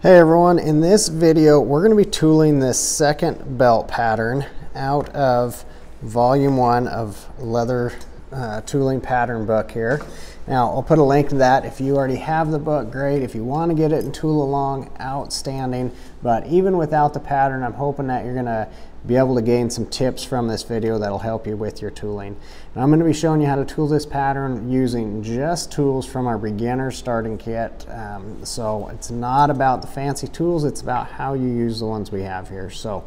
Hey everyone, in this video we're going to be tooling this second belt pattern out of volume 1 of leather tooling pattern book here. Now I'll put a link to that. If you already have the book, great. If you want to get it and tool along, outstanding. But even without the pattern, I'm hoping that you're going to be able to gain some tips from this video that'll help you with your tooling. Now I'm going to be showing you how to tool this pattern using just tools from our beginner starting kit. So it's not about the fancy tools, it's about how you use the ones we have here. So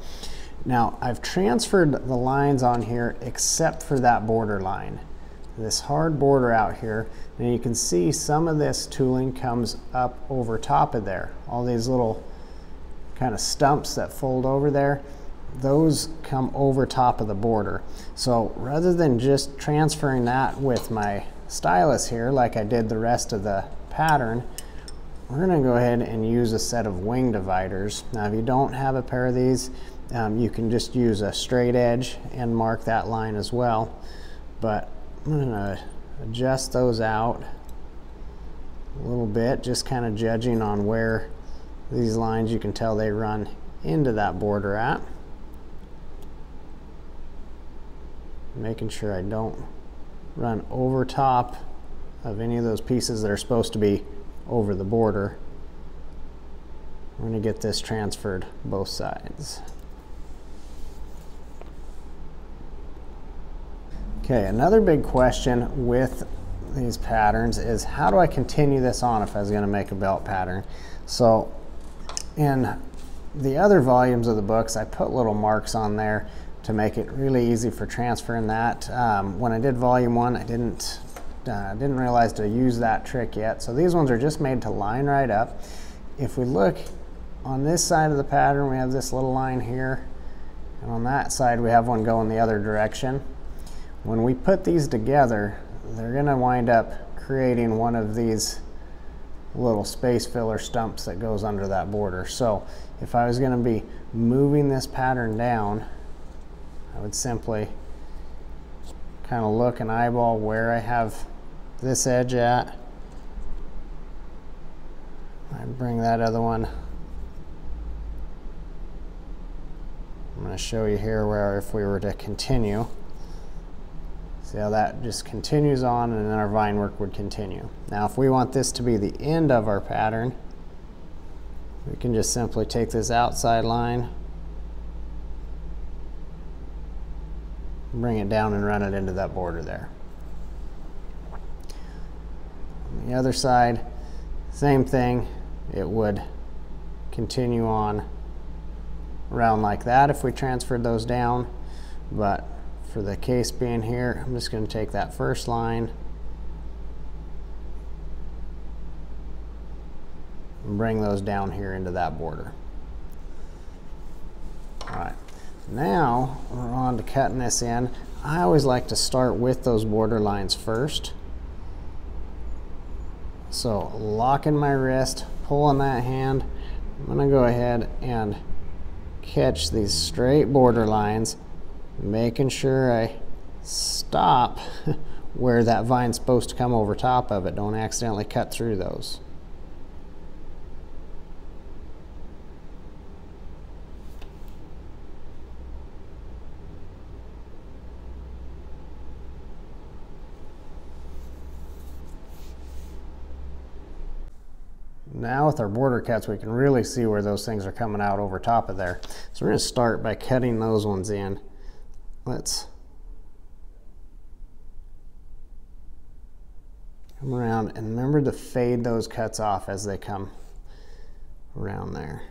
now I've transferred the lines on here except for that border line. This hard border out here, and you can see some of this tooling comes up over top of there. All these little kind of stumps that fold over there, those come over top of the border. So rather than just transferring that with my stylus here like I did the rest of the pattern, we're going to go ahead and use a set of wing dividers. Now if you don't have a pair of these, you can just use a straight edge and mark that line as well. But I'm going to adjust those out a little bit, just kind of judging on where these lines, you can tell they run into that border at. Making sure I don't run over top of any of those pieces that are supposed to be over the border. We're going to get this transferred both sides. Okay, another big question with these patterns is how do I continue this on if I was going to make a belt pattern? So in the other volumes of the books, I put little marks on there to make it really easy for transferring that. When I did volume 1, I didn't realize to use that trick yet. So these ones are just made to line right up. If we look on this side of the pattern, we have this little line here, and on that side we have one going the other direction. When we put these together, they're going to wind up creating one of these little space filler stumps that goes under that border. So if I was going to be moving this pattern down, I would simply kind of look and eyeball where I have this edge at. I bring that other one. I'm going to show you here where if we were to continue, see how that just continues on, and then our vine work would continue. Now if we want this to be the end of our pattern, we can just simply take this outside line, bring it down and run it into that border there. On the other side, same thing. It would continue on around like that if we transferred those down, but for the case being here, I'm just going to take that first line and bring those down here into that border. All right, now we're on to cutting this in. I always like to start with those border lines first. So locking my wrist, pulling that hand, I'm going to go ahead and catch these straight border lines, making sure I stop where that vine's supposed to come over top of it. Don't accidentally cut through those. Now with our border cuts, we can really see where those things are coming out over top of there. So we're going to start by cutting those ones in. Let's come around and remember to fade those cuts off as they come around there.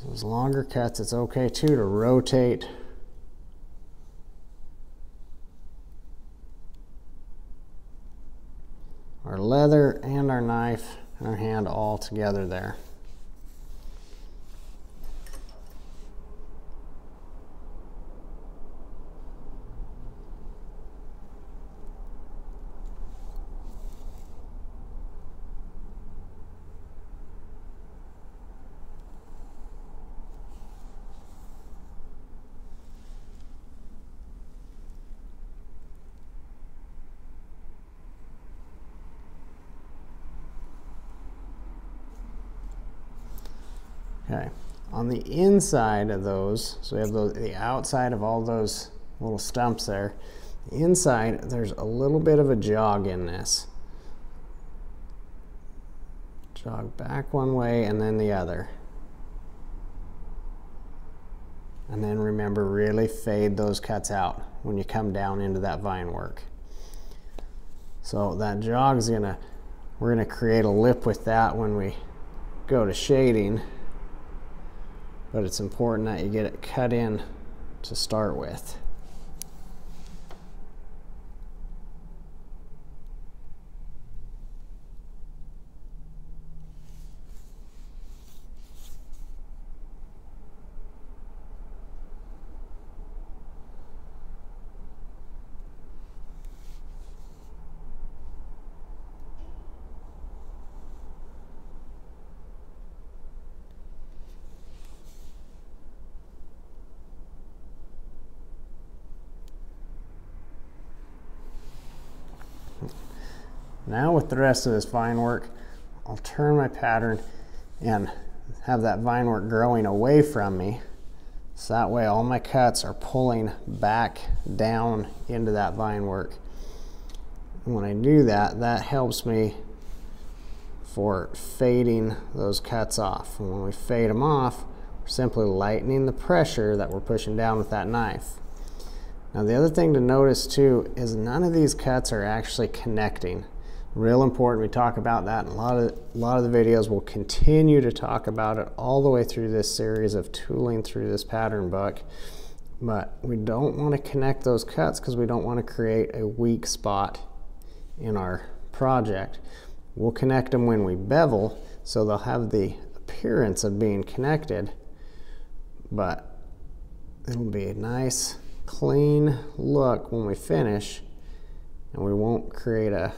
So those longer cuts, it's okay too to rotate our leather and our knife and our hand all together there. Okay, on the inside of those, so we have the outside of all those little stumps there. The inside, there's a little bit of a jog in this. Jog back one way and then the other. And then remember, really fade those cuts out when you come down into that vine work. So that jog's we're gonna create a lip with that when we go to shading, but it's important that you get it cut in to start with. Now with the rest of this vine work, I'll turn my pattern and have that vine work growing away from me. So that way all my cuts are pulling back down into that vine work. And when I do that, that helps me for fading those cuts off. And when we fade them off, we're simply lightening the pressure that we're pushing down with that knife. Now the other thing to notice too is none of these cuts are actually connecting. Real important, we talk about that in a lot of the videos. We'll continue to talk about it all the way through this series of tooling through this pattern book. But we don't want to connect those cuts because we don't want to create a weak spot in our project. We'll connect them when we bevel, so they'll have the appearance of being connected, but it'll be a nice, clean look when we finish, and we won't create a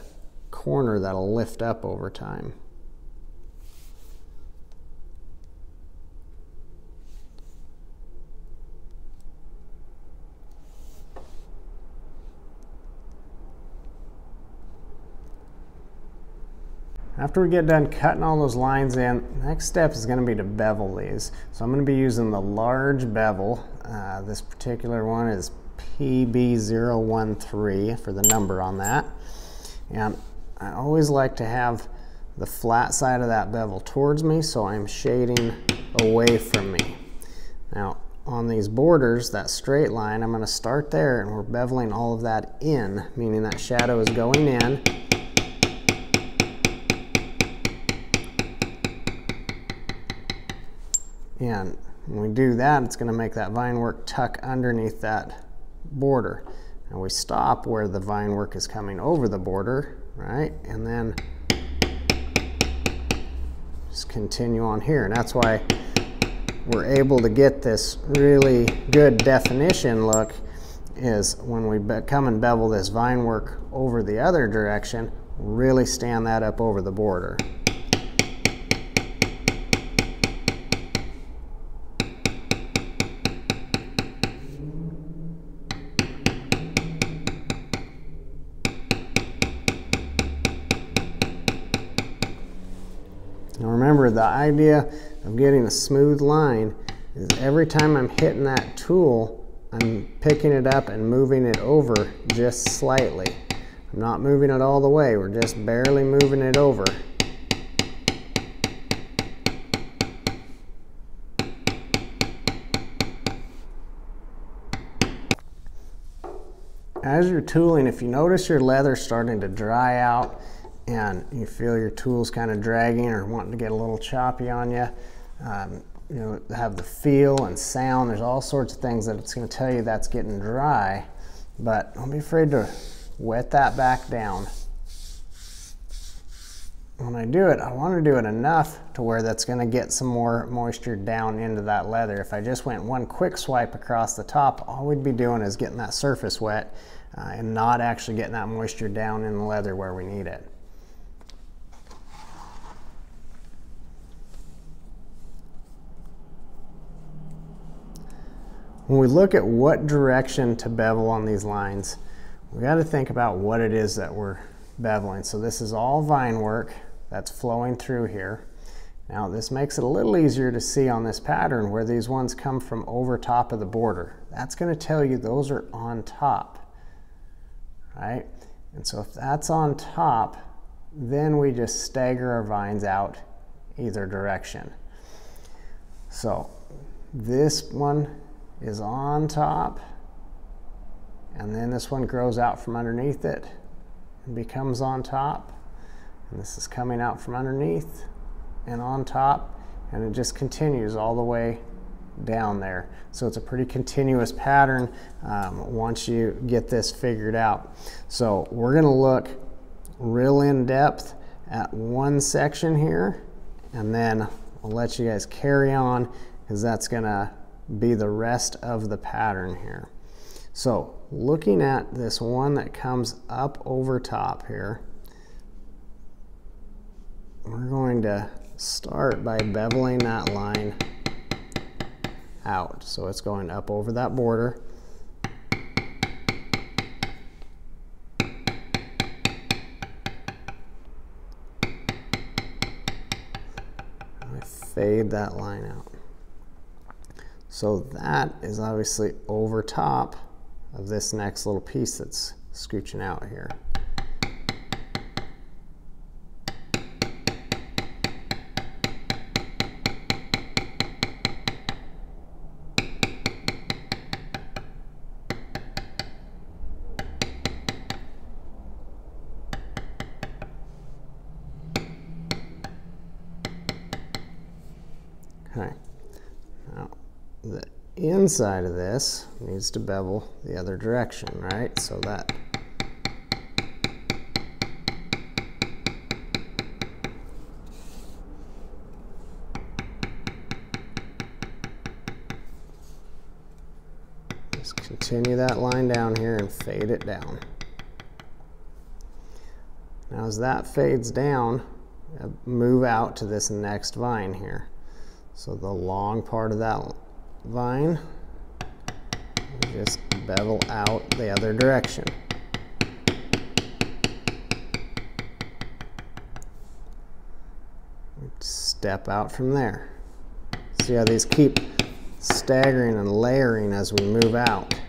corner that'll lift up over time. After we get done cutting all those lines in, the next step is going to be to bevel these. So I'm going to be using the large bevel. This particular one is PB013 for the number on that. And I always like to have the flat side of that bevel towards me, so I'm shading away from me. Now on these borders, that straight line, I'm going to start there and we're beveling all of that in, meaning that shadow is going in. And when we do that, it's going to make that vine work tuck underneath that border. And we stop where the vine work is coming over the border, right? And then just continue on here. And that's why we're able to get this really good definition look, is when we come and bevel this vine work over the other direction, really stand that up over the border. Now remember, the idea of getting a smooth line is every time I'm hitting that tool, I'm picking it up and moving it over just slightly. I'm not moving it all the way, we're just barely moving it over. As you're tooling, if you notice your leather starting to dry out and you feel your tools kind of dragging or wanting to get a little choppy on you, you know, have the feel and sound. There's all sorts of things that it's going to tell you that's getting dry, but don't be afraid to wet that back down. When I do it, I want to do it enough to where that's going to get some more moisture down into that leather. If I just went one quick swipe across the top, all we'd be doing is getting that surface wet and not actually getting that moisture down in the leather where we need it. When we look at what direction to bevel on these lines, we got to think about what it is that we're beveling. So this is all vine work that's flowing through here. Now this makes it a little easier to see on this pattern where these ones come from over top of the border. That's going to tell you those are on top, right? And so if that's on top, then we just stagger our vines out either direction. So this one is on top, and then this one grows out from underneath it and becomes on top, and this is coming out from underneath and on top, and it just continues all the way down there. So it's a pretty continuous pattern once you get this figured out. So we're going to look real in depth at one section here, and then I'll let you guys carry on because that's going to be the rest of the pattern here. So looking at this one that comes up over top here, we're going to start by beveling that line out. So it's going up over that border. I fade that line out. So that is obviously over top of this next little piece that's scooching out here. Okay, now the inside of this needs to bevel the other direction, right? So that just continue that line down here and fade it down. Now as that fades down, move out to this next vine here. So the long part of that vine, just bevel out the other direction. Step out from there. See how these keep staggering and layering as we move out.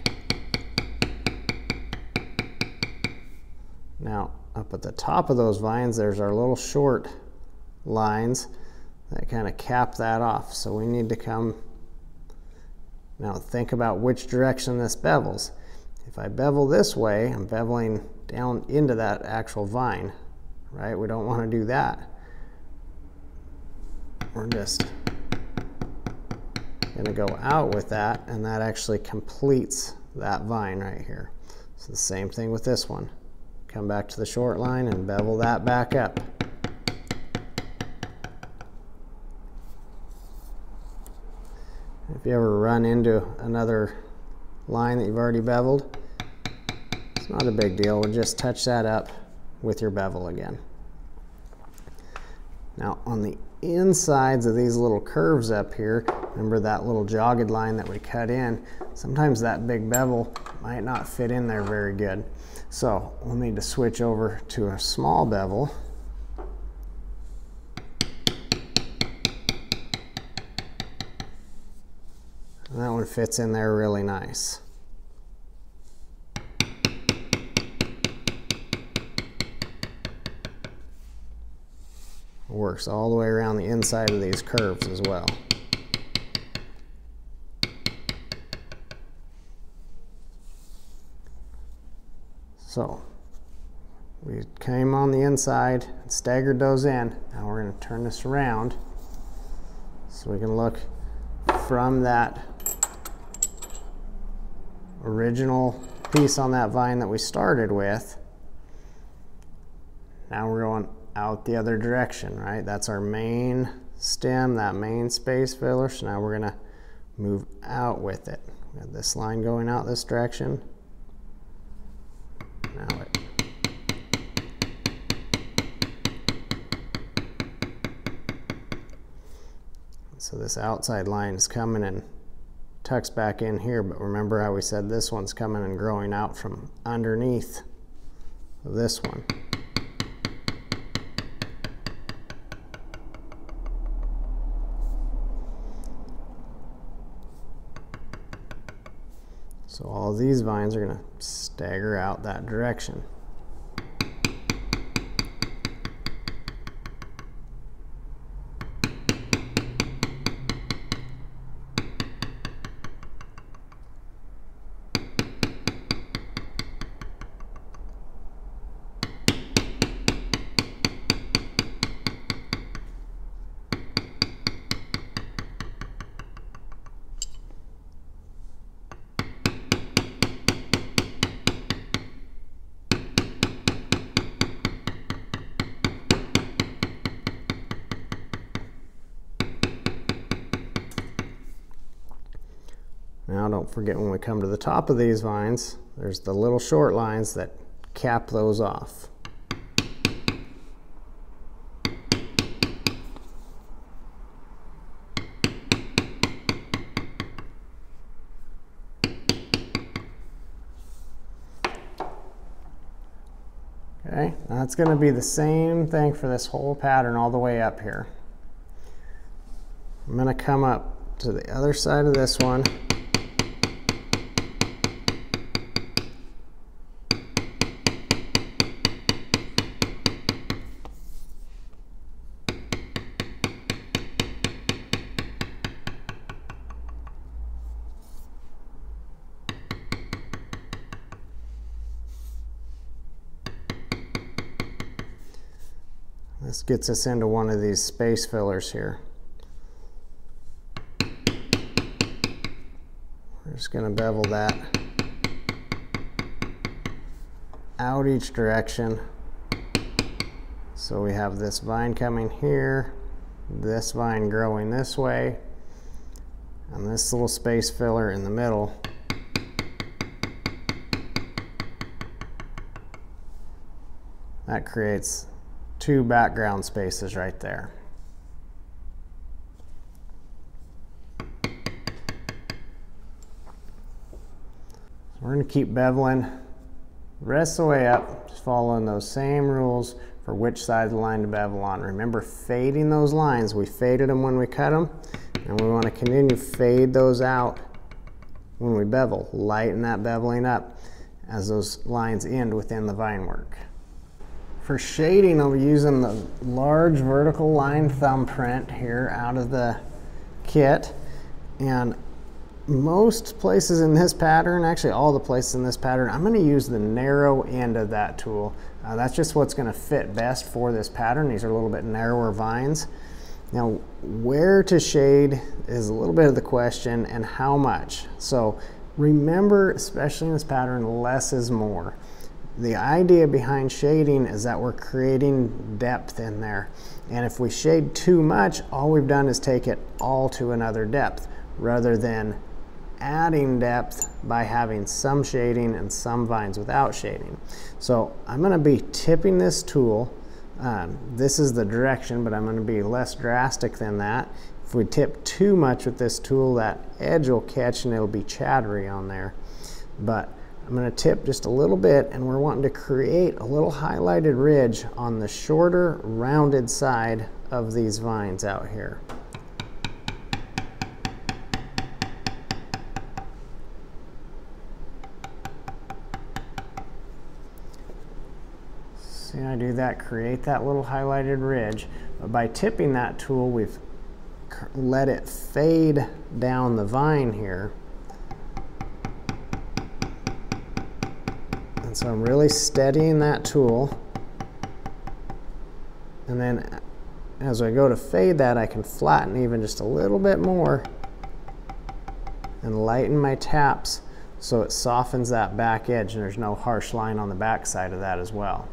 Now up at the top of those vines, there's our little short lines that kind of cap that off. So we need to come, now think about which direction this bevels. If I bevel this way, I'm beveling down into that actual vine, right? We don't want to do that. We're just going to go out with that, and that actually completes that vine right here. So the same thing with this one. Come back to the short line and bevel that back up. If you ever run into another line that you've already beveled, it's not a big deal. We'll just touch that up with your bevel again. Now on the insides of these little curves up here, remember that little jogged line that we cut in, sometimes that big bevel might not fit in there very good. So we'll need to switch over to a small bevel. And that one fits in there really nice. Works all the way around the inside of these curves as well. So we came on the inside and staggered those in. Now we're going to turn this around so we can look from that original piece on that vine that we started with. Now we're going out the other direction, right? That's our main stem, that main space filler. So now we're going to move out with it. We have this line going out this direction. Now it. So this outside line is coming and tucks back in here, but remember how we said this one's coming and growing out from underneath this one. So all of these vines are going to stagger out that direction. Now don't forget, when we come to the top of these vines, there's the little short lines that cap those off. Okay, now it's going to be the same thing for this whole pattern all the way up here. I'm going to come up to the other side of this one. This gets us into one of these space fillers here. We're just going to bevel that out each direction. So we have this vine coming here, this vine growing this way, and this little space filler in the middle. That creates two background spaces right there. So we're going to keep beveling the rest of the way up, just following those same rules for which side of the line to bevel on. Remember, fading those lines. We faded them when we cut them, and we want to continue to fade those out when we bevel. Lighten that beveling up as those lines end within the vine work. For shading, I'll be using the large vertical line thumbprint here out of the kit. And most places in this pattern, actually all the places in this pattern, I'm going to use the narrow end of that tool. That's just what's going to fit best for this pattern. These are a little bit narrower vines. Now, where to shade is a little bit of the question, and how much. So remember, especially in this pattern, less is more. The idea behind shading is that we're creating depth in there. And if we shade too much, all we've done is take it all to another depth, rather than adding depth by having some shading and some vines without shading. So I'm going to be tipping this tool. This is the direction, but I'm going to be less drastic than that. If we tip too much with this tool, that edge will catch and it'll be chattery on there. But I'm going to tip just a little bit, and we're wanting to create a little highlighted ridge on the shorter, rounded side of these vines out here. See how I do that? Create that little highlighted ridge. But by tipping that tool, we've let it fade down the vine here. So I'm really steadying that tool, and then as I go to fade that, I can flatten even just a little bit more and lighten my taps so it softens that back edge and there's no harsh line on the back side of that as well.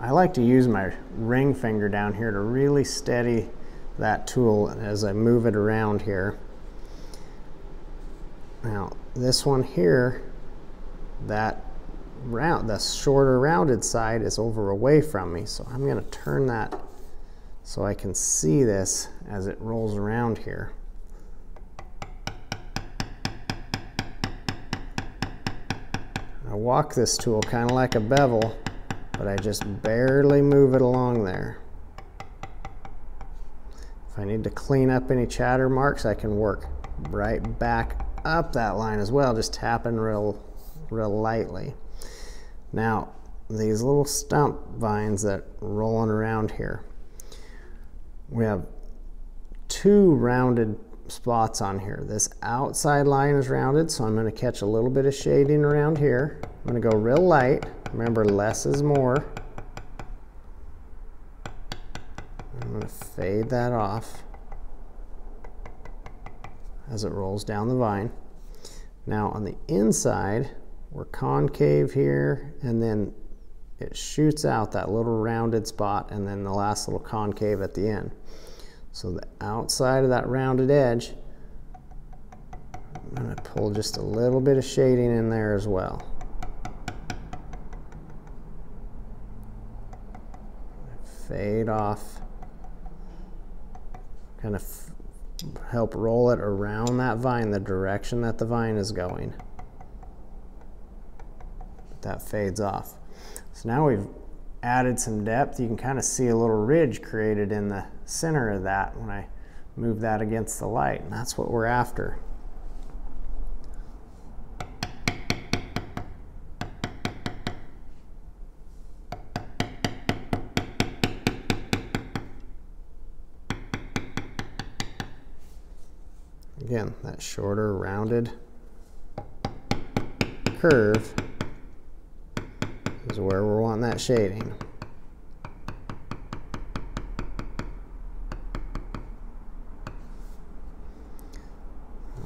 I like to use my ring finger down here to really steady that tool as I move it around here. Now this one here, that the shorter rounded side is over away from me, so I'm going to turn that so I can see this as it rolls around here. I walk this tool kind of like a bevel, but I just barely move it along there. If I need to clean up any chatter marks, I can work right back up that line as well, just tapping real lightly. Now, these little stump vines that are rolling around here, we have two rounded spots on here. This outside line is rounded, so I'm going to catch a little bit of shading around here. I'm going to go real light. Remember, less is more. I'm going to fade that off as it rolls down the vine. Now on the inside, we're concave here, and then it shoots out that little rounded spot, and then the last little concave at the end. So the outside of that rounded edge, I'm going to pull just a little bit of shading in there as well. Fade off, kind of help roll it around that vine, the direction that the vine is going. But that fades off. So now we've added some depth. You can kind of see a little ridge created in the center of that when I move that against the light, and that's what we're after. Again, that shorter rounded curve is where we're wanting that shading.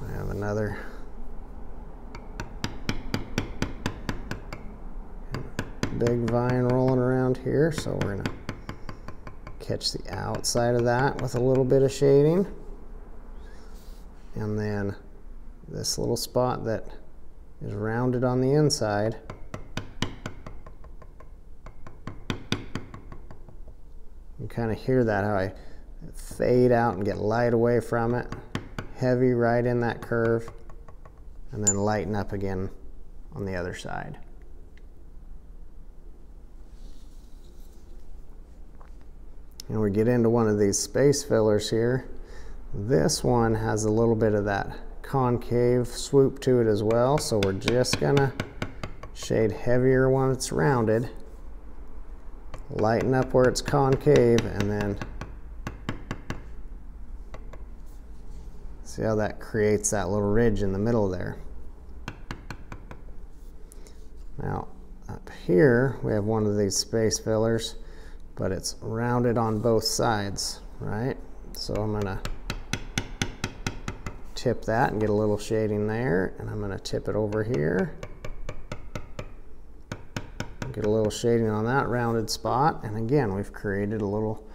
I have another big vine rolling around here, so we're going to catch the outside of that with a little bit of shading. And then this little spot that is rounded on the inside, you kind of hear that, how I fade out and get light away from it, heavy right in that curve, and then lighten up again on the other side. And we get into one of these space fillers here. This one has a little bit of that concave swoop to it as well, so we're just gonna shade heavier when it's rounded, lighten up where it's concave, and then see how that creates that little ridge in the middle there. Now up here we have one of these space fillers, but it's rounded on both sides, right? So I'm gonna tip that and get a little shading there, and I'm going to tip it over here, get a little shading on that rounded spot, and again we've created a little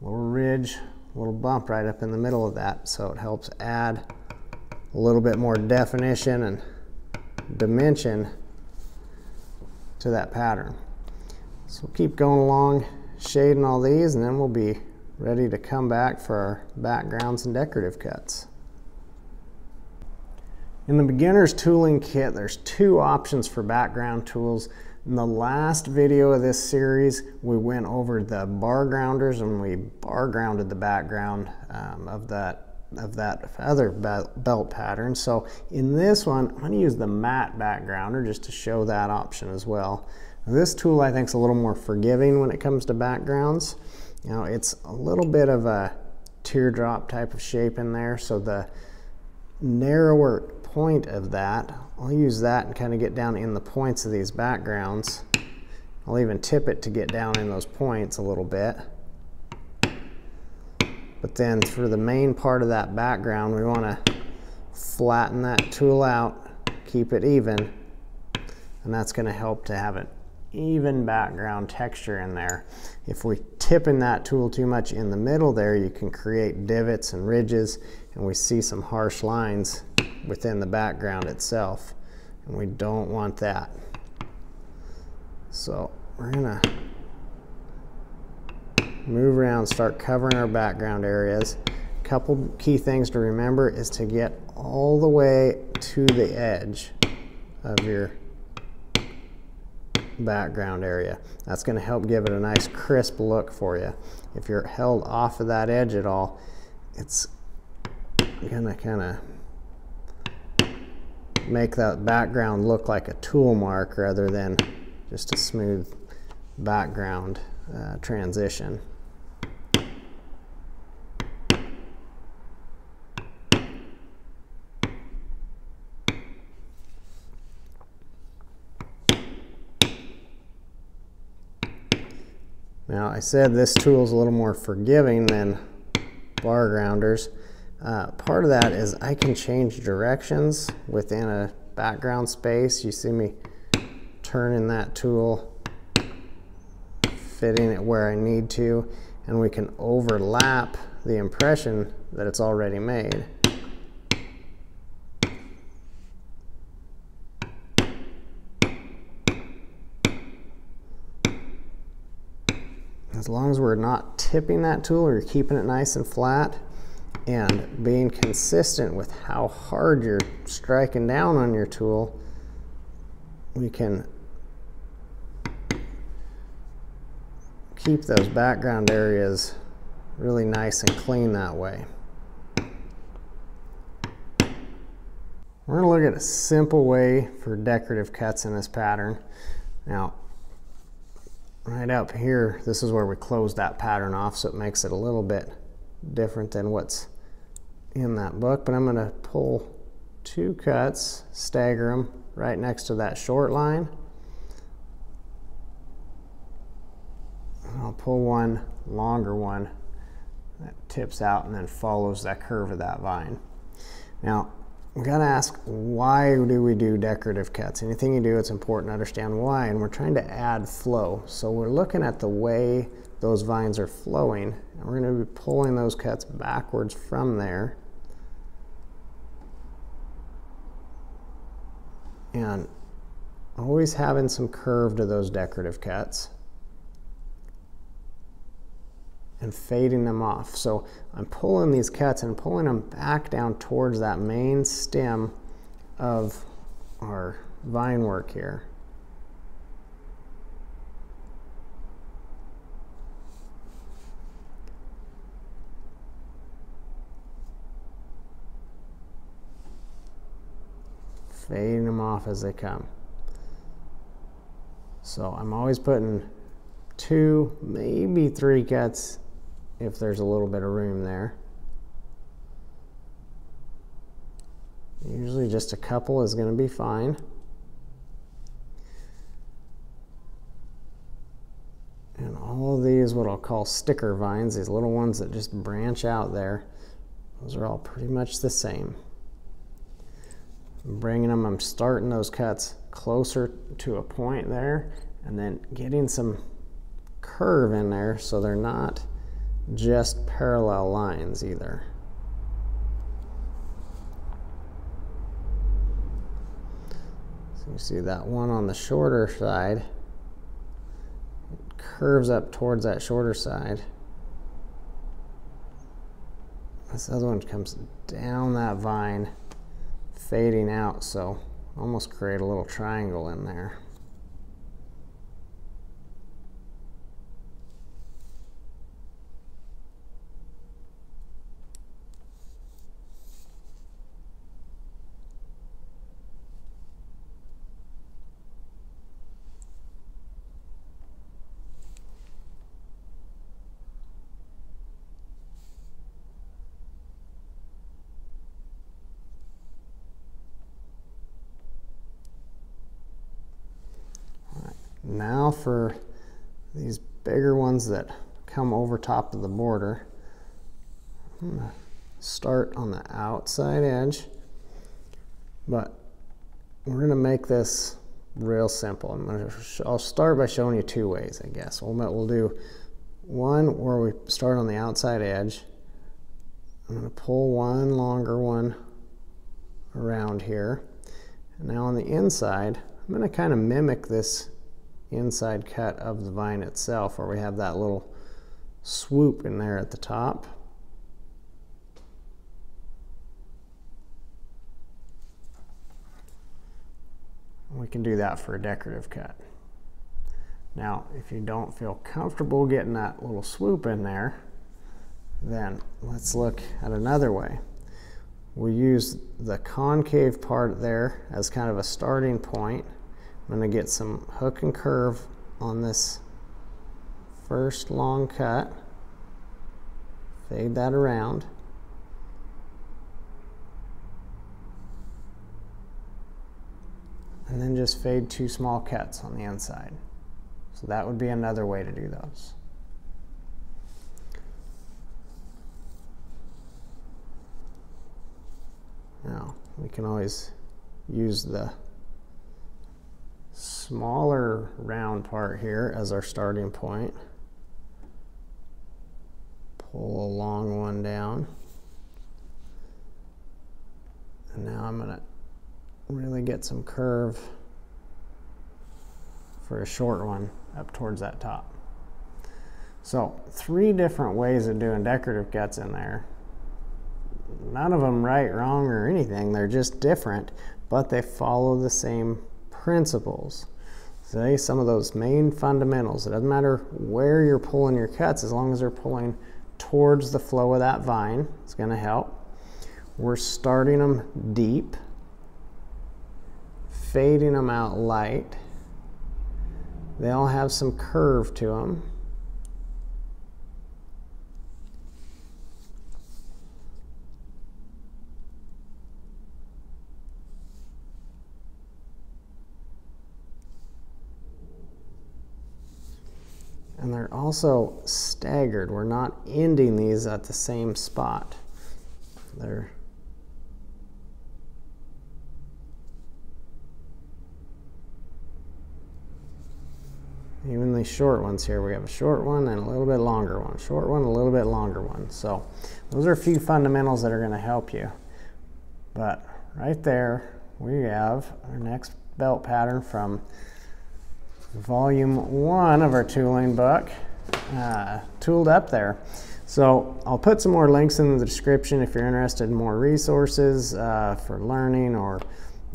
ridge, a little bump right up in the middle of that, so it helps add a little bit more definition and dimension to that pattern. So we'll keep going along shading all these, and then we'll be ready to come back for our backgrounds and decorative cuts. In the beginner's tooling kit, there's two options for background tools. In the last video of this series, we went over the bar grounders, and we bar grounded the background of that other belt pattern. So in this one, I'm going to use the matte backgrounder just to show that option as well. This tool I think is a little more forgiving when it comes to backgrounds. You know, it's a little bit of a teardrop type of shape in there, so the narrower point of that, I'll use that and kind of get down in the points of these backgrounds. I'll even tip it to get down in those points a little bit. But then for the main part of that background, we want to flatten that tool out, keep it even, and that's going to help to have an even background texture in there. If we tip in that tool too much in the middle there, you can create divots and ridges, and we see some harsh lines within the background itself, and we don't want that. So we're gonna move around, start covering our background areas. A couple key things to remember is to get all the way to the edge of your background area. That's going to help give it a nice crisp look for you. If you're held off of that edge at all, it's going to kind of make that background look like a tool mark rather than just a smooth background transition. Now, I said this tool is a little more forgiving than bar grounders. Part of that is I can change directions within a background space. You see me turning that tool, fitting it where I need to, and we can overlap the impression that it's already made. As long as we're not tipping that tool, or you're keeping it nice and flat and being consistent with how hard you're striking down on your tool, we can keep those background areas really nice and clean that way. We're going to look at a simple way for decorative cuts in this pattern. Now, right up here, this is where we close that pattern off, so it makes it a little bit different than what's in that book. But I'm going to pull 2 cuts, stagger them right next to that short line. And I'll pull one longer one that tips out and then follows that curve of that vine. Now, we got to ask, why do we do decorative cuts? Anything you do, it's important to understand why, and we're trying to add flow. So we're looking at the way those vines are flowing, and we're going to be pulling those cuts backwards from there. And always having some curve to those decorative cuts and fading them off. So I'm pulling these cuts and pulling them back down towards that main stem of our vine work here. Fading them off as they come. So I'm always putting 2, maybe 3 cuts if there's a little bit of room there. Usually just a couple is going to be fine. And all of these, what I'll call sticker vines, these little ones that just branch out there, those are all pretty much the same. I'm bringing them, I'm starting those cuts closer to a point there, and then getting some curve in there so they're not just parallel lines either. So you see that one on the shorter side, it curves up towards that shorter side. This other one comes down that vine, fading out, so almost create a little triangle in there. Now for these bigger ones that come over top of the border, I'm going to start on the outside edge, but we're going to make this real simple. I'll start by showing you 2 ways, I guess. We'll do one where we start on the outside edge. I'm going to pull one longer one around here. And now on the inside, I'm going to kind of mimic this inside cut of the vine itself, where we have that little swoop in there at the top. We can do that for a decorative cut. Now, if you don't feel comfortable getting that little swoop in there, then let's look at another way. we'll use the concave part there as kind of a starting point. I'm going to get some hook and curve on this first long cut, fade that around. And then just fade 2 small cuts on the inside. So that would be another way to do those. Now, we can always use the smaller round part here as our starting point. Pull a long one down. And now I'm going to really get some curve for a short one up towards that top. So 3 different ways of doing decorative cuts in there. None of them right, wrong, or anything. They're just different, but they follow the same principles. Say some of those main fundamentals. It doesn't matter where you're pulling your cuts, as long as they're pulling towards the flow of that vine, it's going to help. We're starting them deep, fading them out light. They all have some curve to them. And they're also staggered. We're not ending these at the same spot. They're even these short ones here. We have a short one and a little bit longer one. Short one, a little bit longer one. So those are a few fundamentals that are going to help you. But right there, we have our next belt pattern from Volume 1 of our tooling book, tooled up there. So I'll put some more links in the description if you're interested in more resources for learning, or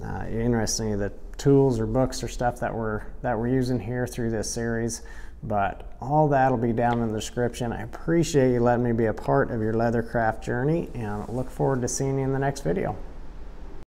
you're interested in any of the tools or books or stuff that we're using here through this series. But all that'll be down in the description. I appreciate you letting me be a part of your leathercraft journey, and look forward to seeing you in the next video.